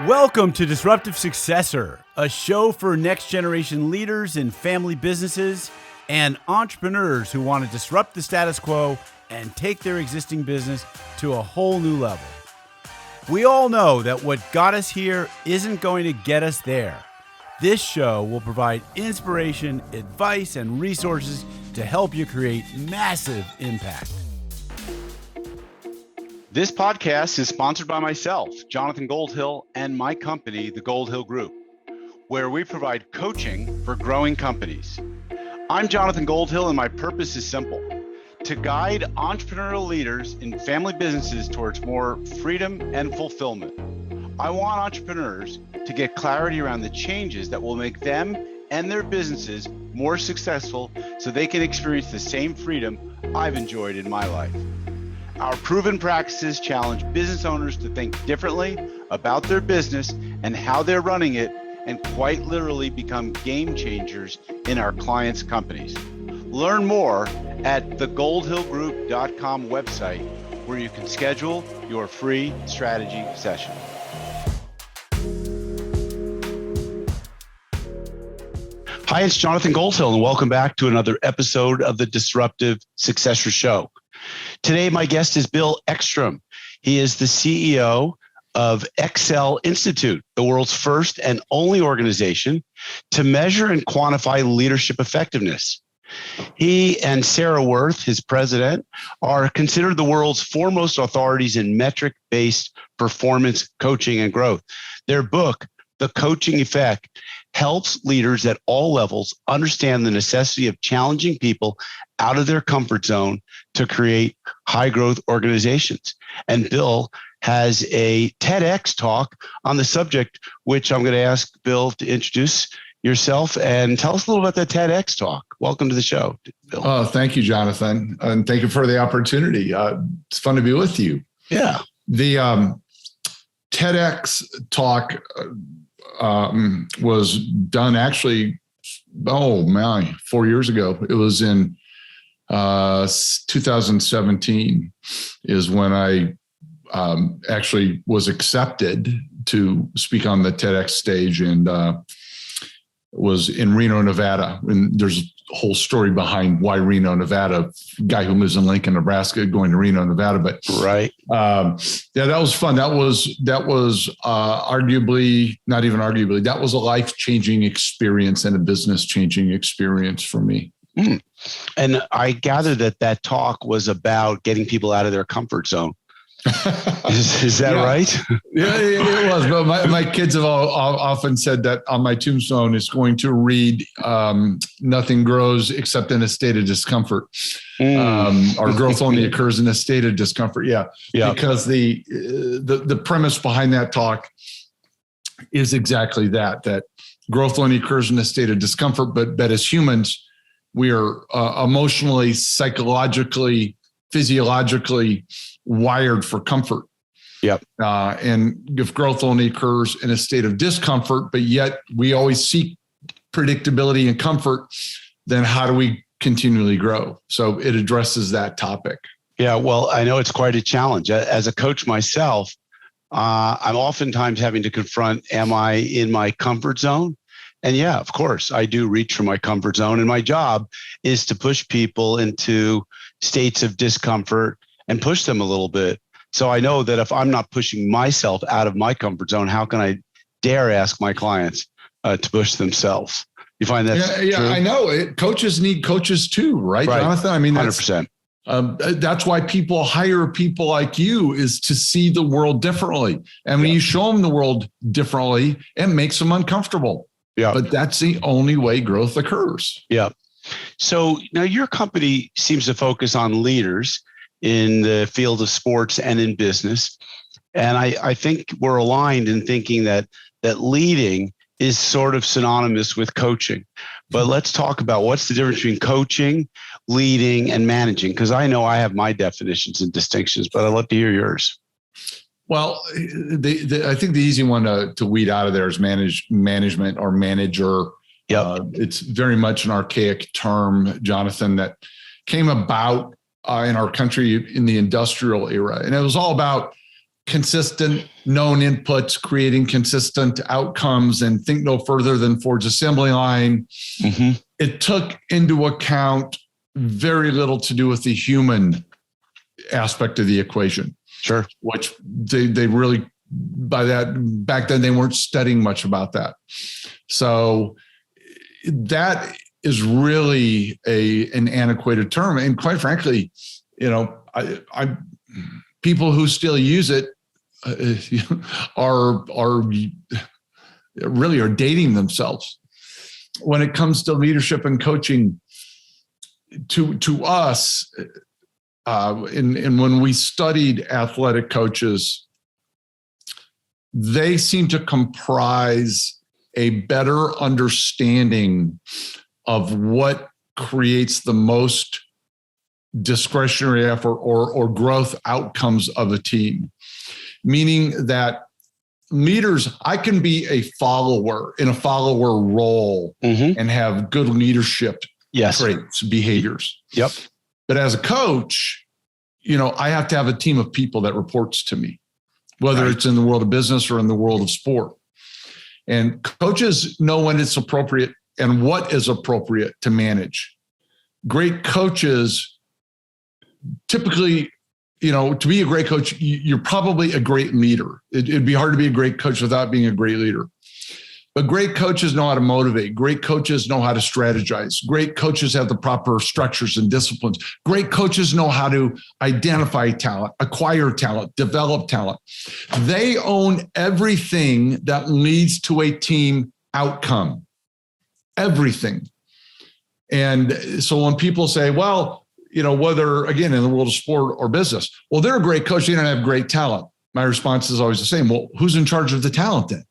Welcome to Disruptive Successor, a show for next generation leaders in family businesses and entrepreneurs who want to disrupt the status quo and take their existing business to a whole new level. We all know that what got us here isn't going to get us there. This show will provide inspiration, advice, and resources to help you create massive impact. This podcast is sponsored by myself, Jonathan Goldhill, and my company, the Goldhill Group, where we provide coaching for growing companies. I'm Jonathan Goldhill, and my purpose is simple: to guide entrepreneurial leaders in family businesses towards more freedom and fulfillment. I want entrepreneurs to get clarity around the changes that will make them and their businesses more successful so they can experience the same freedom I've enjoyed in my life. Our proven practices challenge business owners to think differently about their business and how they're running it, and quite literally become game changers in our clients' companies. Learn more at thegoldhillgroup.com website, where you can schedule your free strategy session. Hi, it's Jonathan Goldhill, and welcome back to another episode of the Disruptive Successor Show. Today, my guest is Bill Eckstrom. He is the CEO of EcSell Institute, the world's first and only organization to measure and quantify leadership effectiveness. He and Sarah Worth, his president, are considered the world's foremost authorities in metric-based performance coaching and growth. Their book, The Coaching Effect, helps leaders at all levels understand the necessity of challenging people out of their comfort zone to create high growth organizations. And Bill has a Tedx Talk on the subject, which I'm going to ask Bill to introduce yourself and tell us a little about that Tedx Talk. Welcome to the show, Bill. Oh, thank you, Jonathan. And thank you for the opportunity. It's fun to be with you. Yeah. The Tedx Talk was done actually, 4 years ago. It was in 2017 is when I actually was accepted to speak on the TEDx stage, and was in Reno, Nevada. And there's a whole story behind why Reno, Nevada. Guy who lives in Lincoln, Nebraska, going to Reno, Nevada. But right, that was fun. That was arguably, not even arguably, that was a life-changing experience and a business-changing experience for me. Mm. And I gather that talk was about getting people out of their comfort zone. Is that right? Yeah, it was. But my kids have often said that on my tombstone is going to read, nothing grows except in a state of discomfort. Our growth only occurs in a state of discomfort. Yeah. Because the premise behind that talk is exactly that growth only occurs in a state of discomfort, but as humans, we are emotionally, psychologically, physiologically wired for comfort. Yep. And if growth only occurs in a state of discomfort, but yet we always seek predictability and comfort, then how do we continually grow? So it addresses that topic. Yeah, well, I know it's quite a challenge. As a coach myself, I'm oftentimes having to confront, am I in my comfort zone? And yeah, of course, I do reach for my comfort zone. And my job is to push people into states of discomfort and push them a little bit. So I know that if I'm not pushing myself out of my comfort zone, how can I dare ask my clients to push themselves? You find that true? I know. Coaches need coaches too, right, Jonathan? I mean, 100%. That's why people hire people like you, is to see the world differently. And when you show them the world differently, it makes them uncomfortable. Yeah. But that's the only way growth occurs. Yeah. So now your company seems to focus on leaders in the field of sports and in business. And I think we're aligned in thinking that leading is sort of synonymous with coaching. But let's talk about what's the difference between coaching, leading, and managing, because I know I have my definitions and distinctions, but I'd love to hear yours. Well, I think the easy one to weed out of there is management or manager. Yep. It's very much an archaic term, Jonathan, that came about in our country in the industrial era. And it was all about consistent known inputs, creating consistent outcomes, and think no further than Ford's assembly line. Mm-hmm. It took into account very little to do with the human aspect of the equation. Sure. Which they really, by that, back then they weren't studying much about that. So that is really an antiquated term. And quite frankly, I people who still use it are really dating themselves when it comes to leadership and coaching. To us, and when we studied athletic coaches, they seem to comprise a better understanding of what creates the most discretionary effort or growth outcomes of a team. Meaning that leaders, I can be a follower in a follower role and have good leadership traits, behaviors. Yep. But as a coach, I have to have a team of people that reports to me, whether it's in the world of business or in the world of sport. And coaches know when it's appropriate and what is appropriate to manage. Great coaches typically, to be a great coach, you're probably a great leader. It'd be hard to be a great coach without being a great leader. But great coaches know how to motivate. Great coaches know how to strategize. Great coaches have the proper structures and disciplines. Great coaches know how to identify talent, acquire talent, develop talent. They own everything that leads to a team outcome. Everything. And so when people say, well, whether, again, in the world of sport or business, well, they're a great coach, they don't have great talent. My response is always the same. Well, who's in charge of the talent then?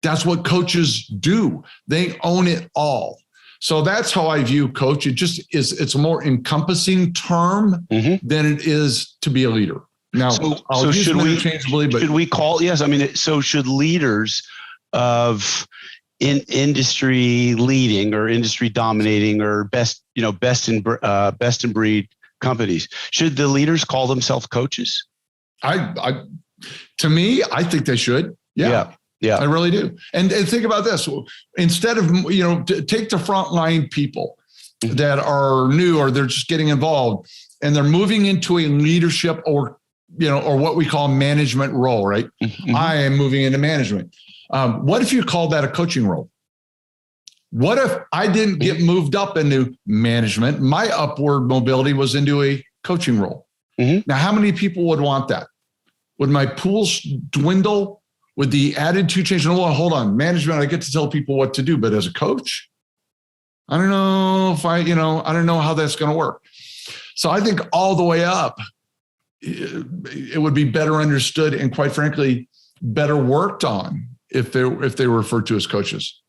That's what coaches do. They own it all. So that's how I view coach. It's a more encompassing term than it is to be a leader. Now, I'll use them interchangeably, but should we call? Yes. I mean, so should leaders of in industry leading or industry dominating or best in breed companies, should the leaders call themselves coaches? To me, I think they should. Yeah, I really do. And think about this. Instead of, take the frontline people that are new or they're just getting involved and they're moving into a leadership or what we call management role, right? Mm-hmm. I am moving into management. What if you call that a coaching role? What if I didn't get moved up into management? My upward mobility was into a coaching role. Mm-hmm. Now, how many people would want that? Would my pools dwindle? Would the attitude change? No, hold on. Management, I get to tell people what to do, but as a coach, I don't know if I don't know how that's going to work. So I think all the way up, it would be better understood and, quite frankly, better worked on if they were referred to as coaches.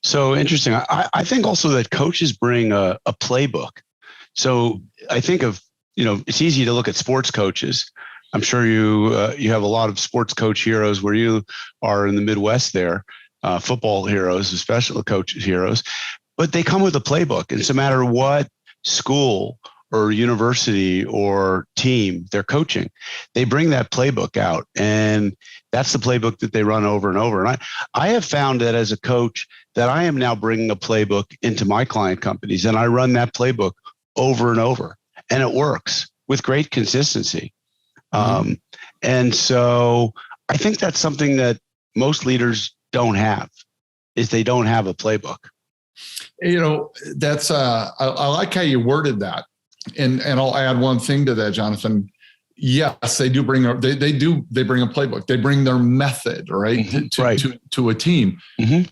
So interesting. I think also that coaches bring a playbook. So I think of, it's easy to look at sports coaches. I'm sure you have a lot of sports coach heroes where you are in the Midwest there, football heroes, especially coach heroes, but they come with a playbook. And so no matter what school or university or team they're coaching, they bring that playbook out. And that's the playbook that they run over and over. And I have found that as a coach that I am now bringing a playbook into my client companies, and I run that playbook over and over, and it works with great consistency. And so I think that's something that most leaders don't have, is they don't have a playbook. That's I like how you worded that. And I'll add one thing to that, Jonathan. Yes, they do bring they bring a playbook. They bring their method, right? Mm-hmm. To a team. Mm-hmm.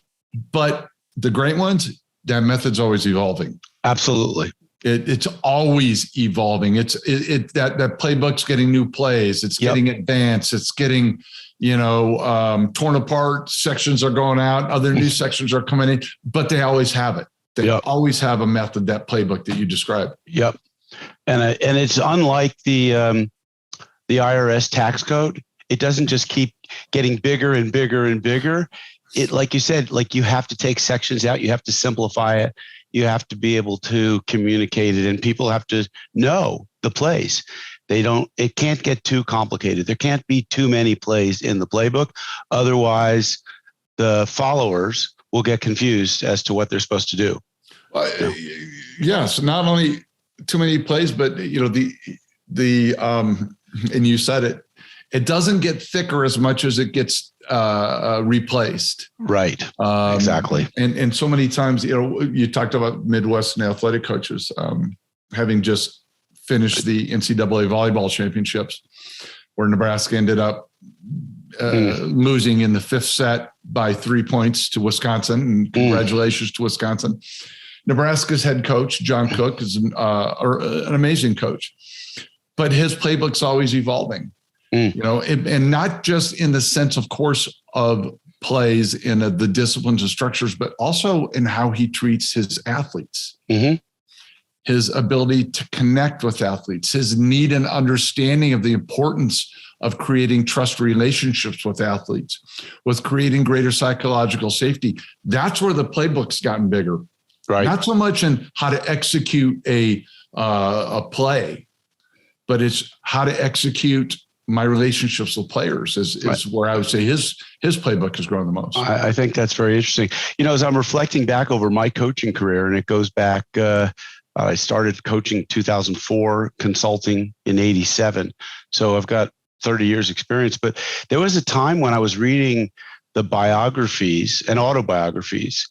But the great ones, that method's always evolving. Absolutely. It's always evolving. That playbook's getting new plays. It's getting advanced. It's getting, torn apart. Sections are going out. Other new sections are coming in, but they always have it. They always have a method, that playbook that you described. Yep. And it's unlike the IRS tax code. It doesn't just keep getting bigger and bigger and bigger. It, like you said, you have to take sections out. You have to simplify it. You have to be able to communicate it, and people have to know the plays. It can't get too complicated. There can't be too many plays in the playbook. Otherwise, the followers will get confused as to what they're supposed to do. Yes, not only too many plays, but and you said it, it doesn't get thicker as much as it gets replaced. Right. Exactly. And so many times, you talked about Midwestern athletic coaches having just finished the NCAA volleyball championships, where Nebraska ended up losing in the fifth set by 3 points to Wisconsin. And congratulations to Wisconsin. Nebraska's head coach, John Cook, is an amazing coach, but his playbook's always evolving. And not just in the sense, of course, of plays in the disciplines and structures, but also in how he treats his athletes. Mm-hmm. His ability to connect with athletes, his need and understanding of the importance of creating trust relationships with athletes, with creating greater psychological safety. That's where the playbook's gotten bigger. Right. Not so much in how to execute a play, but it's how to execute my relationships with players is where I would say his playbook has grown the most. I think that's very interesting. As I'm reflecting back over my coaching career, and it goes back, I started coaching 2004, consulting in 87. So I've got 30 years experience, but there was a time when I was reading the biographies and autobiographies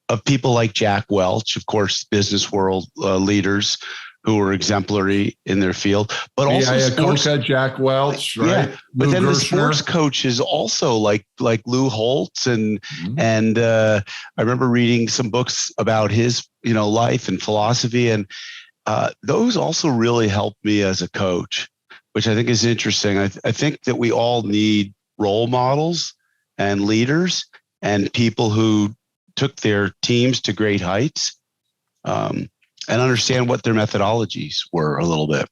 of people like Jack Welch, of course, business world leaders who were exemplary in their field, but also sports. Jack Welch, right? Yeah, but then the sports coaches also like Lou Holtz and I remember reading some books about his life and philosophy, and those also really helped me as a coach, which I think is interesting. I think that we all need role models and leaders and people who took their teams to great heights. And understand what their methodologies were a little bit.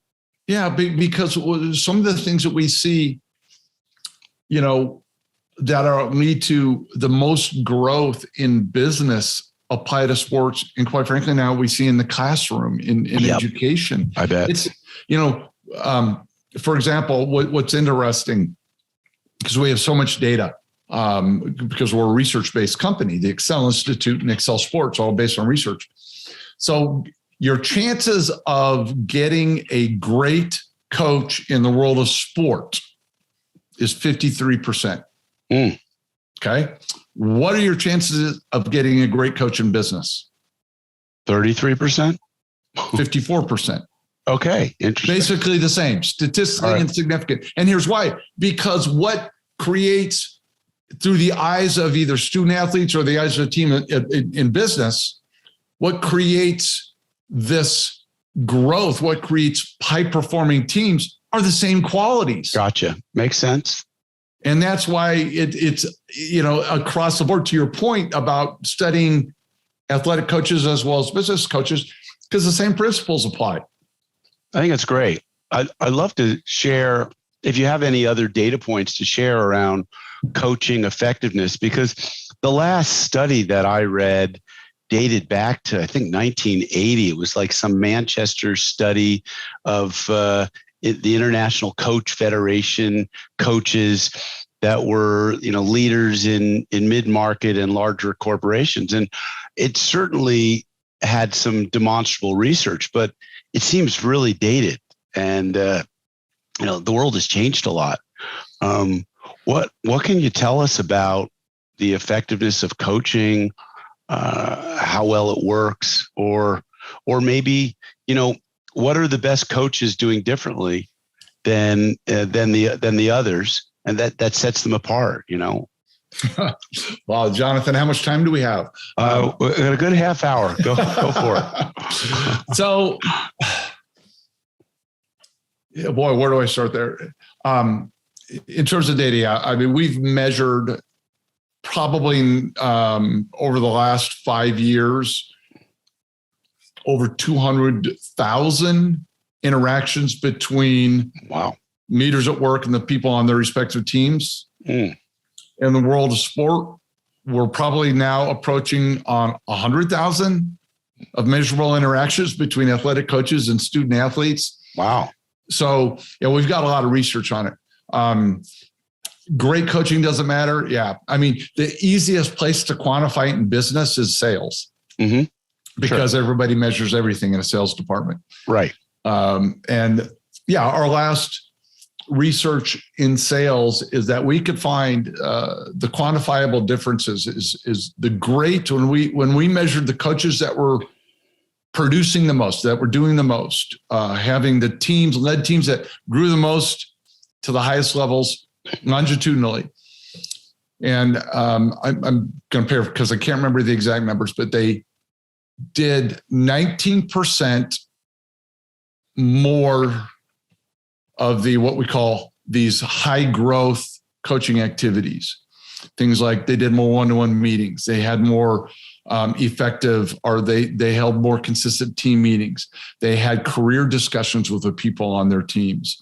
Yeah, because some of the things that we see, that lead to the most growth in business apply to sports. And quite frankly, now we see in the classroom, in education. I bet. It's, for example, what's interesting, because we have so much data, because we're a research-based company, the EcSell Institute and EcSell Sports, all based on research. So your chances of getting a great coach in the world of sport is 53%. Okay. What are your chances of getting a great coach in business? 33%? 54%. Okay. Interesting. Basically the same, statistically insignificant. And here's why. Because what creates, through the eyes of either student athletes or the eyes of a team in business, what creates this growth, what creates high-performing teams are the same qualities. Gotcha. Makes sense. And that's why it's across the board, to your point about studying athletic coaches as well as business coaches, because the same principles apply. I think it's great. I'd love to share, if you have any other data points to share around coaching effectiveness, because the last study that I read dated back to, I think, 1980. It was like some Manchester study of the International Coach Federation coaches that were, leaders in mid-market and larger corporations. And it certainly had some demonstrable research, but it seems really dated. And, the world has changed a lot. What can you tell us about the effectiveness of coaching, how well it works, or maybe, what are the best coaches doing differently than the others, and that sets them apart, Wow, Jonathan, how much time do we have? A good half hour. Go for it. So, yeah, boy, where do I start there? In terms of data, we've measured probably over the last 5 years, over 200,000 interactions between leaders at work and the people on their respective teams. In the world of sport, we're probably now approaching on 100,000 of measurable interactions between athletic coaches and student athletes. Wow. So, we've got a lot of research on it. Great coaching doesn't matter. Yeah. I mean, the easiest place to quantify it in business is sales, because everybody measures everything in a sales department. Right. Our last research in sales is that we could find the quantifiable differences is the great when we measured the coaches that were producing the most, that were doing the most, having the led teams that grew the most to the highest levels longitudinally. And I'm going to pair because I can't remember the exact numbers, but they did 19% more of the what we call these high growth coaching activities. Things like they did more one-to-one meetings. They had more effective, or they held more consistent team meetings. They had career discussions with the people on their teams.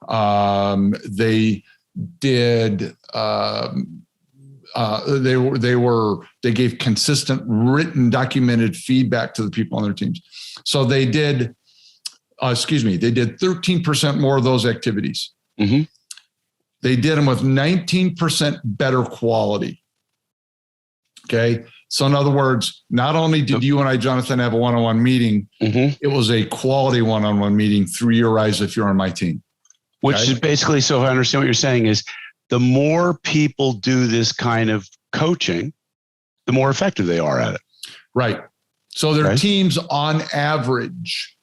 They did. They gave consistent written documented feedback to the people on their teams. So they did. They did 13% more of those activities. They did them with 19% better quality. Okay. So in other words, not only did you and I, Jonathan, have a one-on-one meeting, it was a quality one-on-one meeting through your eyes if you're on my team. Which is basically, so if I understand what you're saying, is the more people do this kind of coaching, the more effective they are at it. Right. So their teams on average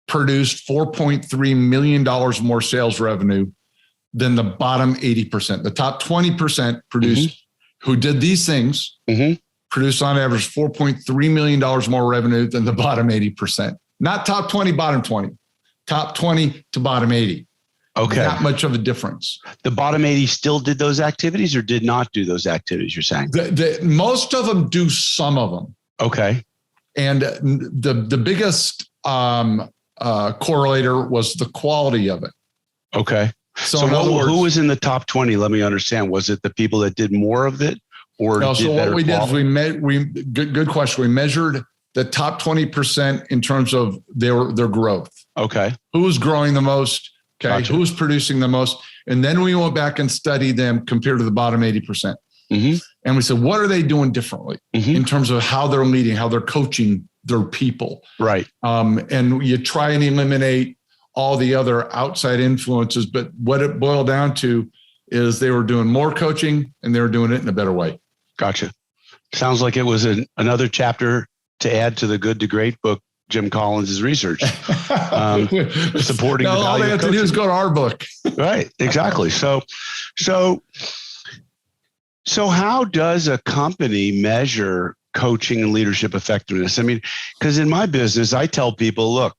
produced $4.3 million more sales revenue than the bottom 80%. The top 20% produced, who did these things, produced on average $4.3 million more revenue than the bottom 80%. Not top 20, bottom 20. Top 20 to bottom 80. Okay. Not much of a difference. The bottom 80 still did those activities or did not do those activities, you're saying? Most of them do some of them. Okay. And the biggest correlator was the quality of it. Okay. So in other words, who was in the top 20? Let me understand. Was it the people that did more of it, or no? So what we quality? did is good question. We measured the top 20% in terms of their growth. Okay. Who was growing the most? Okay. Gotcha. Who was producing the most? And then we went back and studied them compared to the bottom 80%. And we said, what are they doing differently in terms of how they're leading, how they're coaching their people? Right. And you try and eliminate all the other outside influences, but what it boiled down to is they were doing more coaching and they were doing it in a better way. Gotcha. Sounds like it was another chapter to add to the Good to Great book, Jim Collins' research, supporting the value all they have to do is go to our book. Right. Exactly. So how does a company measure coaching and leadership effectiveness? I mean, because in my business, I tell people, look,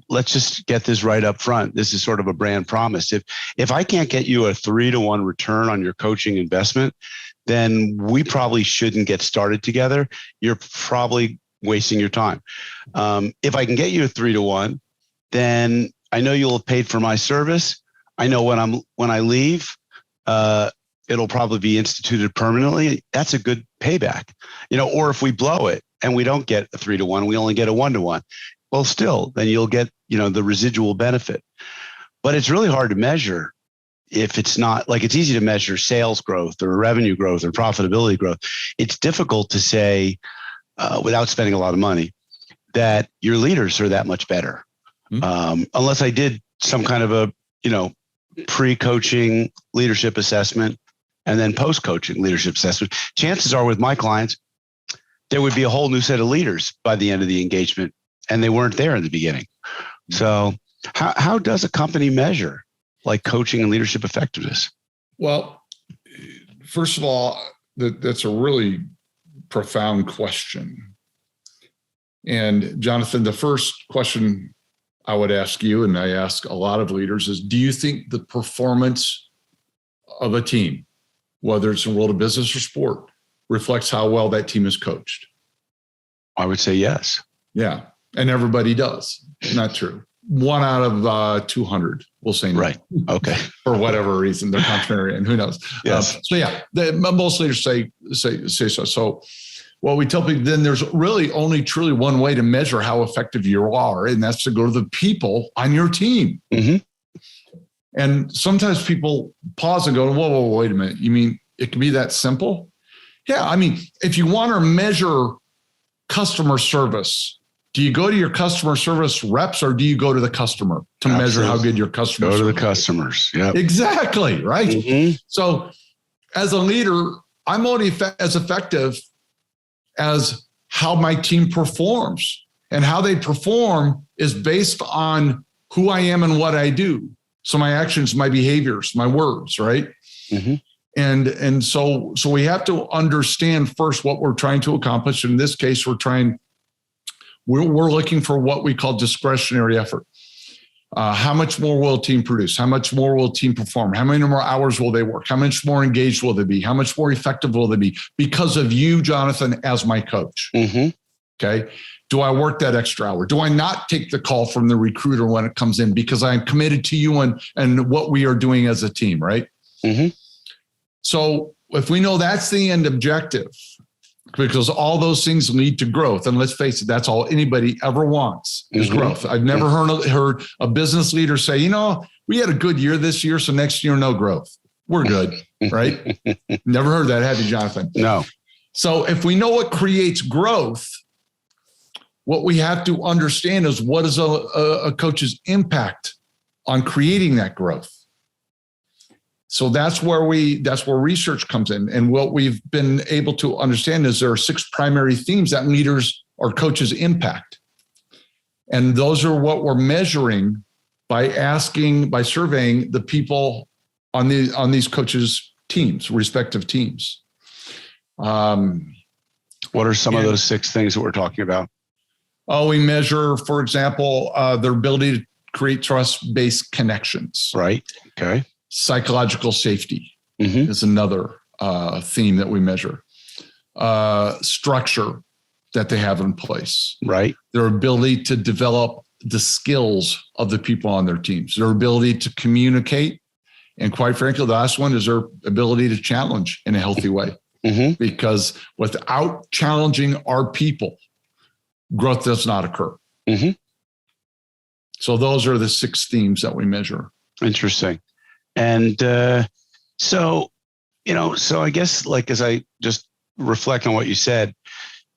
let's just get this right up front. This is sort of a brand promise. If I can't get you a 3-to-1 return on your coaching investment, then we probably shouldn't get started together. You're probably wasting your time. If I can get you a 3-to-1, then I know you'll have paid for my service. I know when I leave, it'll probably be instituted permanently. That's a good payback, or if we blow it and we don't get a 3-to-1, we only get a 1-to-1. Well, still, then you'll get, the residual benefit, but it's really hard to measure if it's not like, it's easy to measure sales growth or revenue growth or profitability growth. It's difficult to say without spending a lot of money that your leaders are that much better. Unless I did some kind of a, pre-coaching leadership assessment and then post-coaching leadership assessment. Chances are with my clients, there would be a whole new set of leaders by the end of the engagement, and they weren't there in the beginning. So how does a company measure like coaching and leadership effectiveness? Well, first of all, that's a really profound question. And Jonathan, the first question I would ask you, and I ask a lot of leaders, is do you think the performance of a team, whether it's in the world of business or sport, reflects how well that team is coached? I would say yes. Yeah. And everybody does. Not true. 1 out of 200 will say no. Right. Okay. For whatever reason, they're contrarian. Who knows? Yes. Most leaders say so. So Well, we tell people then there's really only truly one way to measure how effective you are, and that's to go to the people on your team. Mm-hmm. And sometimes people pause and go, whoa, wait a minute. You mean it can be that simple? Yeah. I mean, if you want to measure customer service, do you go to your customer service reps or do you go to the customer to measure how good your customer go to service the customers? Yeah, exactly. Right. Mm-hmm. So as a leader, I'm only as effective as how my team performs, and how they perform is based on who I am and what I do. So my actions, my behaviors, my words, right? Mm-hmm. And so we have to understand first what we're trying to accomplish. In this case, we're looking for what we call discretionary effort. How much more will a team produce? How much more will a team perform? How many more hours will they work? How much more engaged will they be? How much more effective will they be? Because of you, Jonathan, as my coach. Mm-hmm. Okay. Do I work that extra hour? Do I not take the call from the recruiter when it comes in because I'm committed to you and what we are doing as a team, right? Mm-hmm. So if we know that's the end objective, because all those things lead to growth, and let's face it, that's all anybody ever wants is growth. I've never heard a business leader say, we had a good year this year, so next year, no growth. We're good, right? Never heard that, have you, Jonathan? No. So if we know what creates growth, what we have to understand is what is a coach's impact on creating that growth. So that's where research comes in. And what we've been able to understand is there are 6 primary themes that leaders or coaches impact. And those are what we're measuring by surveying the people on these coaches' teams, respective teams. What are some of those 6 things that we're talking about? We measure, for example, their ability to create trust-based connections. Right. Okay. Psychological safety Mm-hmm. is another theme that we measure. Structure that they have in place. Right. Their ability to develop the skills of the people on their teams, their ability to communicate. And quite frankly, the last one is their ability to challenge in a healthy way. Mm-hmm. Because without challenging our people, growth does not occur. Mm-hmm. So those are the 6 themes that we measure. Interesting. And so I guess as I just reflect on what you said,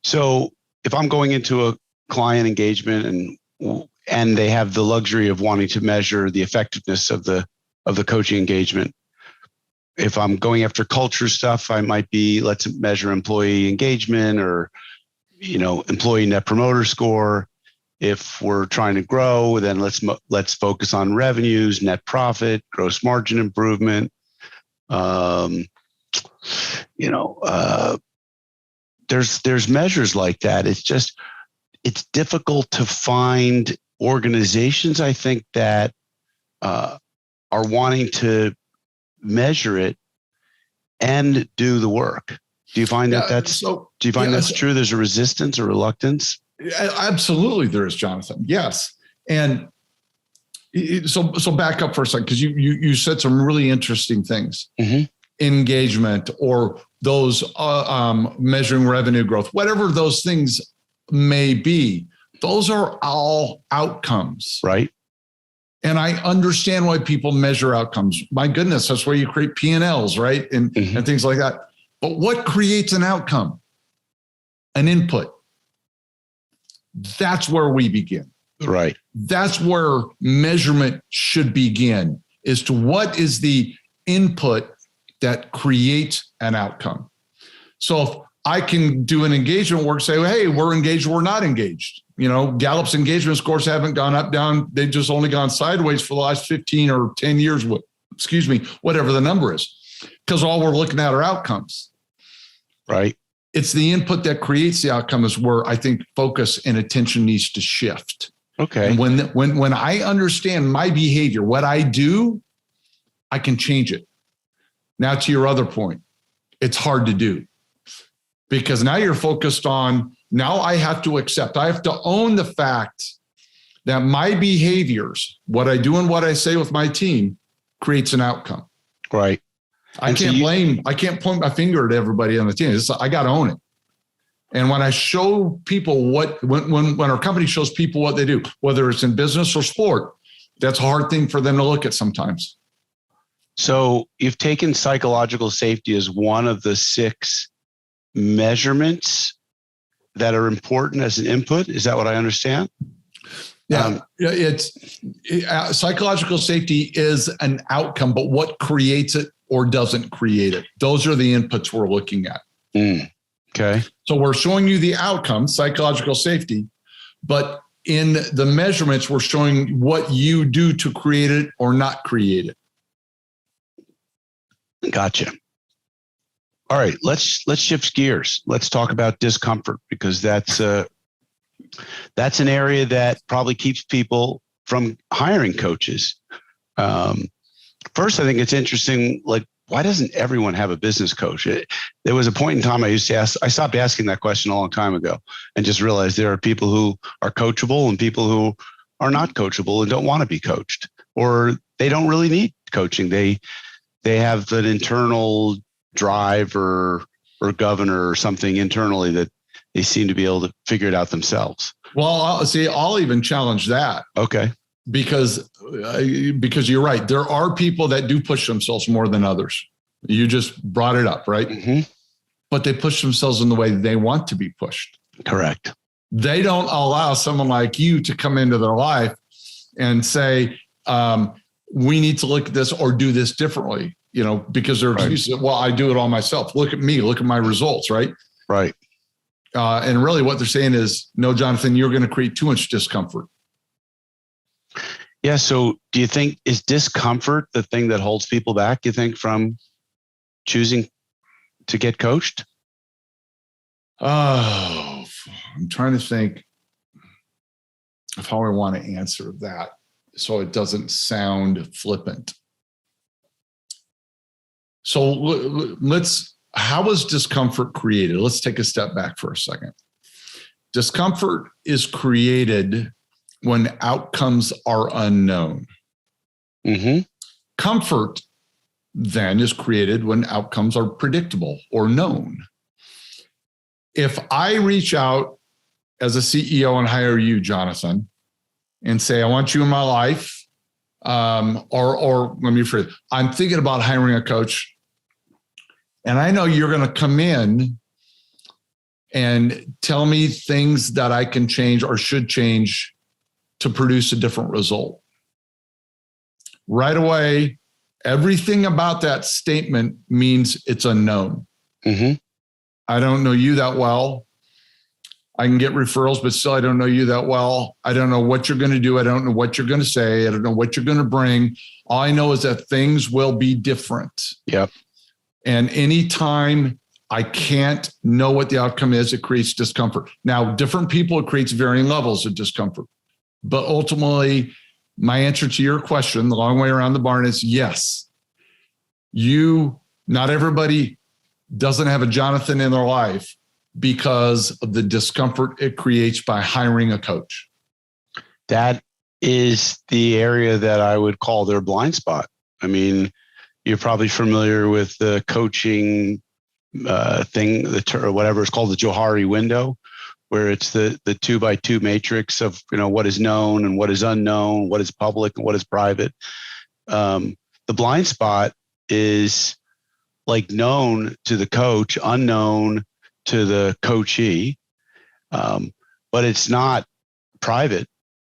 so if I'm going into a client engagement and they have the luxury of wanting to measure the effectiveness of the coaching engagement, if I'm going after culture stuff, I might be, let's measure employee engagement or, employee net promoter score. If we're trying to grow, then let's focus on revenues, net profit, gross margin improvement. There's measures like that. It's difficult to find organizations, I think, that are wanting to measure it and do the work. Do you find that's true? There's a resistance or reluctance? Absolutely, there is, Jonathan. Yes, and so back up for a second, because you said some really interesting things. Mm-hmm. Engagement or those measuring revenue growth, whatever those things may be, those are all outcomes, right? And I understand why people measure outcomes. My goodness, that's where you create P&Ls, right, and things like that. But what creates an outcome? An input. That's where we begin. Right. That's where measurement should begin, is to what is the input that creates an outcome. So if I can do an engagement work, say, hey, we're engaged, we're not engaged. Gallup's engagement scores haven't gone up, down. They've just only gone sideways for the last 15 or 10 years, whatever the number is, because all we're looking at are outcomes. Right. It's the input that creates the outcome is where I think focus and attention needs to shift. Okay. And when I understand my behavior, what I do, I can change it. Now to your other point, it's hard to do because now you're focused on, now I have to own the fact that my behaviors, what I do and what I say with my team, creates an outcome. Right. I can't point my finger at everybody on the team. I got to own it. And when I show people when our company shows people what they do, whether it's in business or sport, that's a hard thing for them to look at sometimes. So you've taken psychological safety as one of the 6 measurements that are important as an input. Is that what I understand? Yeah, psychological safety is an outcome, but what creates it or doesn't create it? Those are the inputs we're looking at. Okay. So we're showing you the outcome, psychological safety, but in the measurements, we're showing what you do to create it or not create it. Gotcha. All right, let's shift gears. Let's talk about discomfort, because that's an area that probably keeps people from hiring coaches. First, I think it's interesting, like, why doesn't everyone have a business coach? There was a point in time I stopped asking that question a long time ago, and just realized there are people who are coachable and people who are not coachable and don't want to be coached, or they don't really need coaching. They have an internal drive or governor or something internally that they seem to be able to figure it out themselves. Well, I'll even challenge that. Okay. Because you're right. There are people that do push themselves more than others. You just brought it up, right? Mm-hmm. But they push themselves in the way they want to be pushed. Correct. They don't allow someone like you to come into their life and say, we need to look at this or do this differently, because they're excuses. Well, I do it all myself. Look at me. Look at my results, right? Right. And really what they're saying is, no, Jonathan, you're going to create too much discomfort. Yeah. So do you think, is discomfort the thing that holds people back, you think, from choosing to get coached? Oh, I'm trying to think of how I want to answer that so it doesn't sound flippant. So how is discomfort created? Let's take a step back for a second. Discomfort is created when outcomes are unknown. Mm-hmm. Comfort then is created when outcomes are predictable or known. If I reach out as a CEO and hire you, Jonathan, and say, I want you in my life, or let me rephrase, I'm thinking about hiring a coach, and I know you're going to come in and tell me things that I can change or should change to produce a different result. Right away, everything about that statement means it's unknown. Mm-hmm. I don't know you that well. I can get referrals, but still I don't know you that well. I don't know what you're going to do. I don't know what you're going to say. I don't know what you're going to bring. All I know is that things will be different. Yep. And anytime I can't know what the outcome is, it creates discomfort. Now, different people, it creates varying levels of discomfort. But ultimately, my answer to your question, the long way around the barn, is yes. Not everybody doesn't have a Jonathan in their life because of the discomfort it creates by hiring a coach. That is the area that I would call their blind spot. I mean, you're probably familiar with the coaching thing, or whatever it's called, the Johari window, where it's the 2x2 matrix of, what is known and what is unknown, what is public and what is private. The blind spot is like known to the coach, unknown to the coachee, but it's not private.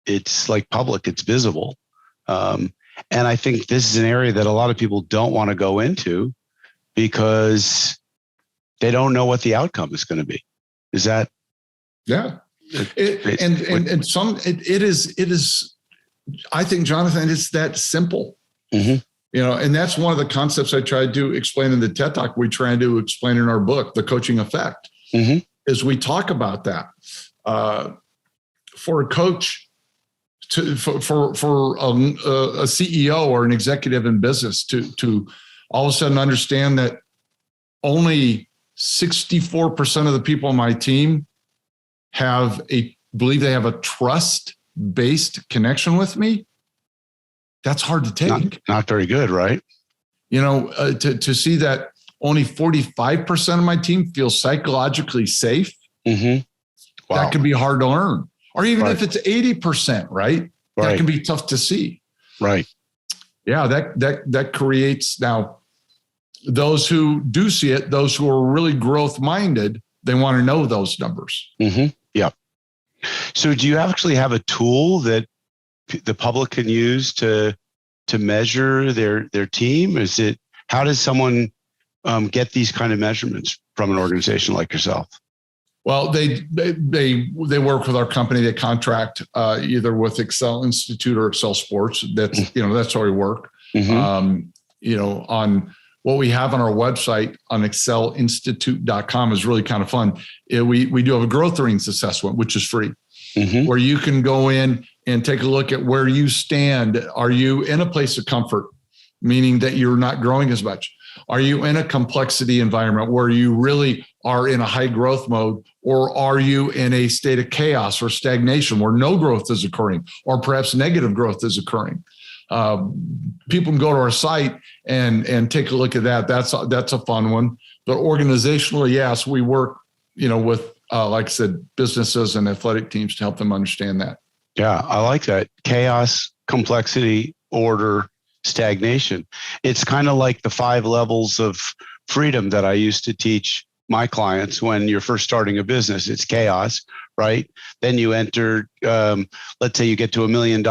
It's like public, it's visible. And I think this is an area that a lot of people don't want to go into because they don't know what the outcome is going to be. Is that? Yeah. It is, I think, Jonathan, it's that simple. Mm-hmm. And that's one of the concepts I tried to explain in the TED Talk. We try to explain in our book, The Coaching Effect, mm-hmm. is we talk about that. For a coach, for a CEO or an executive in business to all of a sudden understand that only 64% of the people on my team believe they have a trust-based connection with me, that's hard to take. Not very good, right? To see that only 45% of my team feels psychologically safe. Mm-hmm. Wow. That can be hard to learn. Or even Right. if it's 80%, right? That Right. can be tough to see. Right. Yeah, that creates now those who do see it, those who are really growth minded, they want to know those numbers. Mm-hmm. Yeah. So do you actually have a tool that the public can use to measure their team? Is it, how does someone get these kind of measurements from an organization like yourself? Well, they work with our company. They contract either with EcSell Institute or EcSell Sports. That's how we work. Mm-hmm. On what we have on our website on excellinstitute.com is really kind of fun. We do have a growth rings assessment, which is free, Mm-hmm. where you can go in and take a look at where you stand. Are you in a place of comfort, meaning that you're not growing as much? Are you in a complexity environment where you really are in a high growth mode, or are you in a state of chaos or stagnation where no growth is occurring, or perhaps negative growth is occurring? People can go to our site and take a look at that. That's a fun one. But organizationally, yes, we work, with like I said, businesses and athletic teams to help them understand that. Yeah, I like that. Chaos, complexity, order, stagnation. It's kind of like the 5 levels of freedom that I used to teach my clients when you're first starting a business. It's chaos, right? Then you enter, let's say you get to $1 million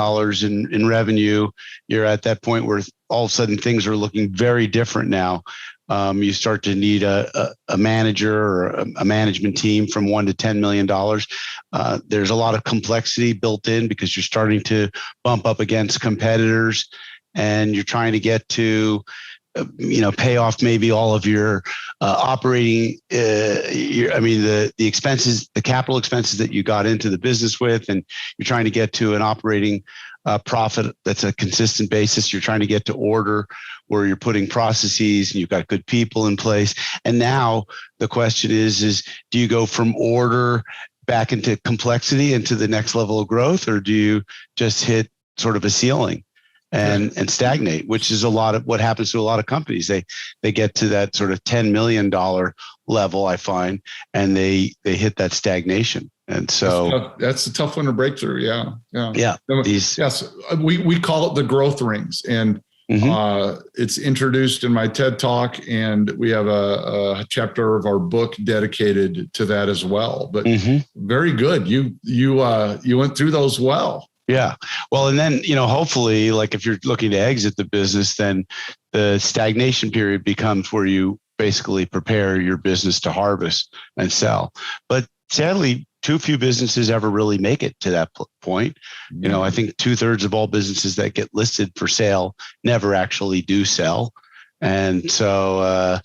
in revenue. You're at that point where all of a sudden things are looking very different now. You start to need a manager or a management team from $1 to $10 million. There's a lot of complexity built in because you're starting to bump up against competitors, and you're trying to get to, pay off maybe all of your operating, the expenses, the capital expenses that you got into the business with, and you're trying to get to an operating profit that's a consistent basis. You're trying to get to order where you're putting processes and you've got good people in place. And now the question is do you go from order back into complexity, into the next level of growth, or do you just hit sort of a ceiling and stagnate, which is a lot of what happens to a lot of companies. They get to that sort of $10 million level, I find, and they hit that stagnation. And so that's a tough one to break through. Yeah. Yes. We call it the growth rings, and it's introduced in my TED Talk, and we have a chapter of our book dedicated to that as well. But very good. You went through those well. Yeah. Well, and then, hopefully, like if you're looking to exit the business, then the stagnation period becomes where you basically prepare your business to harvest and sell. But sadly, too few businesses ever really make it to that point. I think 2/3 of all businesses that get listed for sale never actually do sell. And so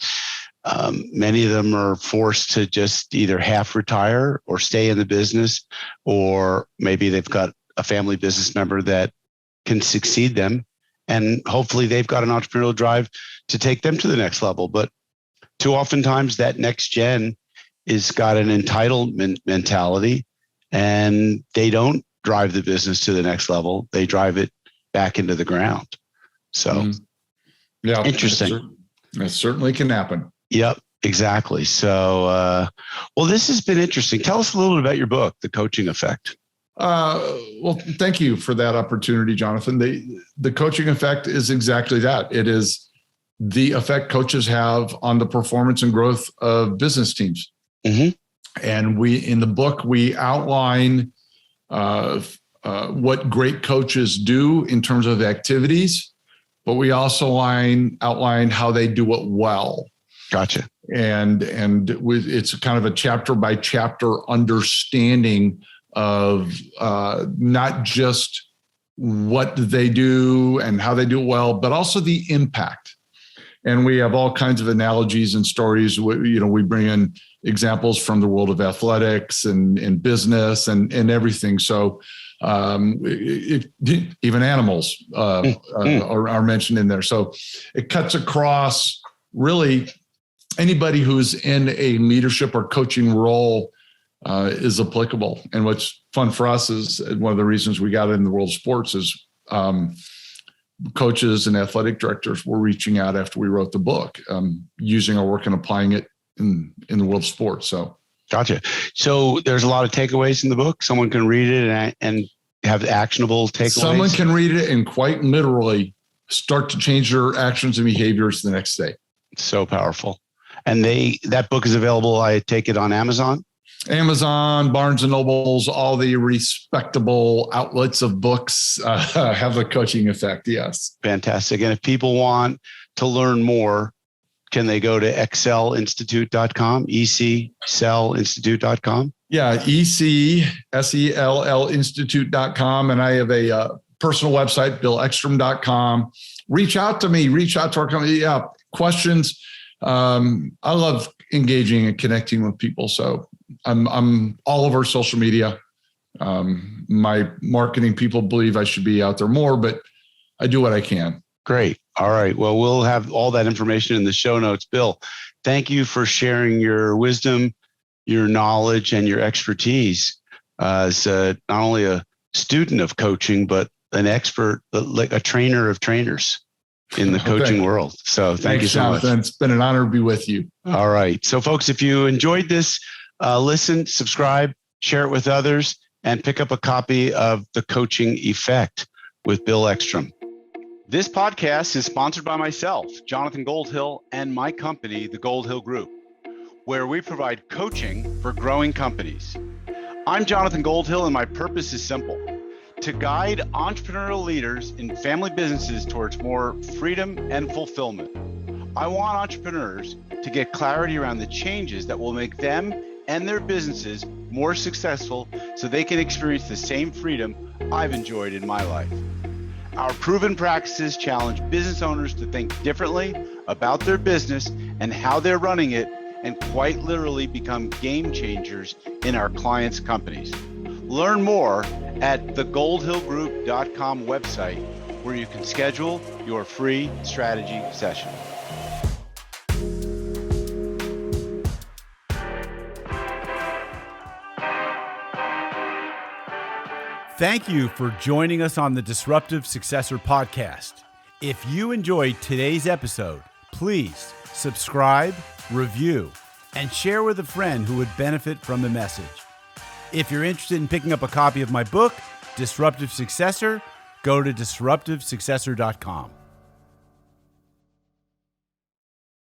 many of them are forced to just either half retire or stay in the business, or maybe they've got a family business member that can succeed them. And hopefully they've got an entrepreneurial drive to take them to the next level. But too oftentimes that next gen is got an entitlement mentality, and they don't drive the business to the next level. They drive it back into the ground. So yeah, interesting. That certainly can happen. Yep, exactly. So, well, this has been interesting. Tell us a little bit about your book, The Coaching Effect. Well, thank you for that opportunity, Jonathan. The coaching effect is exactly that. It is the effect coaches have on the performance and growth of business teams. And in the book, we outline what great coaches do in terms of activities, but we also outline how they do it well. Gotcha. And it's kind of a chapter by chapter understanding of not just what they do and how they do it well, but also the impact. And we have all kinds of analogies and stories. We bring in examples from the world of athletics and business and everything. So even animals are mentioned in there. So it cuts across really anybody who's in a leadership or coaching role is applicable. And what's fun for us is one of the reasons we got in the world of sports is coaches and athletic directors were reaching out after we wrote the book, using our work and applying it in the world of sports. So Gotcha. So there's a lot of takeaways in the book. Someone can read it and have actionable takeaways. Someone can read it and quite literally start to change their actions and behaviors the next day. So powerful. And that book is available, I take it, on Amazon? Amazon, Barnes and Nobles, all the respectable outlets of books have a coaching effect. Yes. Fantastic. And if people want to learn more, can they go to EcSellInstitute.com, EcSellInstitute.com? Yeah, EcSell Institute.com. And I have a personal website, BillEckstrom.com. Reach out to me, reach out to our company. Yeah, questions. I love engaging and connecting with people. So I'm all over social media. My marketing people believe I should be out there more, but I do what I can. Great. All right. Well, we'll have all that information in the show notes. Bill, thank you for sharing your wisdom, your knowledge, and your expertise as not only a student of coaching, but an expert, like a trainer of trainers in the coaching world. So thank you so Jonathan. much. It's been an honor to be with you. All right. So folks, if you enjoyed this, listen, subscribe, share it with others, and pick up a copy of The Coaching Effect with Bill Eckstrom. This podcast is sponsored by myself, Jonathan Goldhill, and my company, the Goldhill Group, where we provide coaching for growing companies. I'm Jonathan Goldhill, and my purpose is simple: to guide entrepreneurial leaders in family businesses towards more freedom and fulfillment. I want entrepreneurs to get clarity around the changes that will make them and their businesses more successful so they can experience the same freedom I've enjoyed in my life. Our proven practices challenge business owners to think differently about their business and how they're running it, and quite literally become game changers in our clients' companies. Learn more at thegoldhillgroup.com website, where you can schedule your free strategy session. Thank you for joining us on the Disruptive Successor Podcast. If you enjoyed today's episode, please subscribe, review, and share with a friend who would benefit from the message. If you're interested in picking up a copy of my book, Disruptive Successor, go to disruptivesuccessor.com.